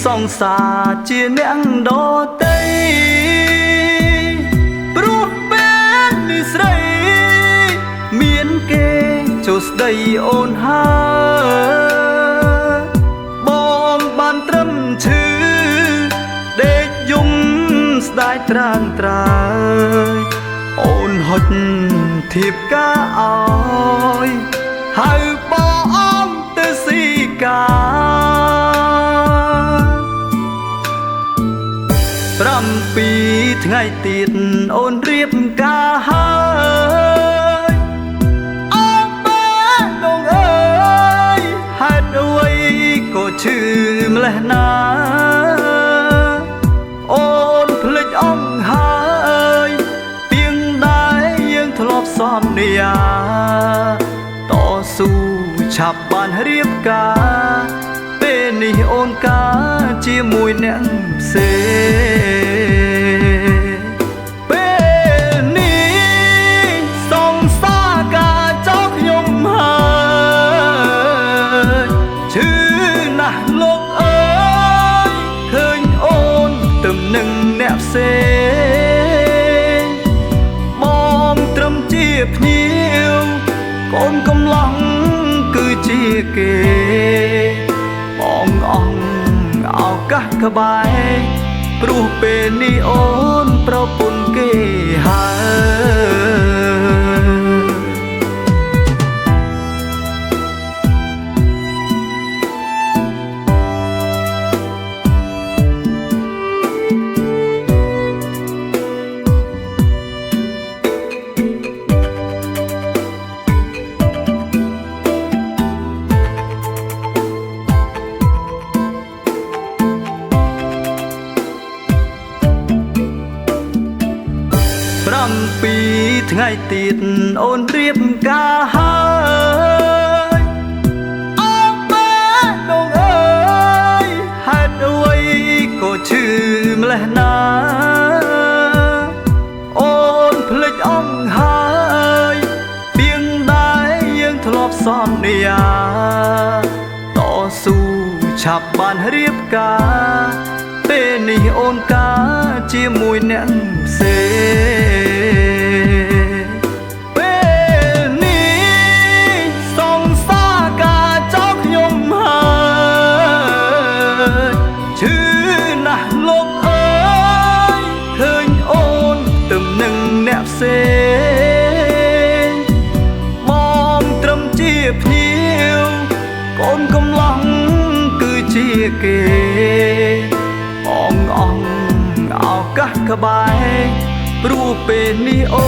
សង្សារជាអ្នកដទៃព្រោះពេលនេះស្រីមានគេចូលស្ដីអូនហើយបងបានត្រឹមឈឺដេកយំស្ដាយត្រានត្រើយអូនហុចធៀបការអើយហៅបងអមទៅស៊ីកា7ថ្ងៃទៀតអូនរៀបការហើយអូនបានដងអើយហេតុអ្វីក៏ឈឺម្លេះណាអូនភ្លេចអង្ហើយទៀងដែរយើងធ្លាប់សន្យាតស៊ូឆាប់បានរៀបការពេលនេះអូនការជាមួយអ្នកផ្សេងពេលនេះសង្សារការចោលខ្ញុំហើយឈឺណាស់លោកអើយឃើញអូនទំនឹងអ្នកផ្សេងបងត្រឹមជាភ្ញៀវកូនកំឡុងគឺជាគេបងអងឱកាសក្បែរព្រោះពេលនេះអូនប្រពន្ធគេ7ថ្ងៃទៀតអូនរៀបការហើយអូនបានដងអើយហេតុអ្វីក៏ឈឺម្លេះណាអូនភ្លេចអង្ហើយទៀងដែរយើងធ្លាប់សន្យាតស៊ូឆាប់បានរៀបការពេលនេះអូនការជាមួយអ្នកផ្សេងពេលនេះសង្សារការចោលខ្ញុំហើយឈឺណាស់លោកអើយឃើញអូនទំនឹងអ្នកផ្សេងបងត្រឹមជាភ្ញៀវកូនកំឡុងគឺជាគេបងអងឱកាសក្បែរព្រោះពេលនេះអូ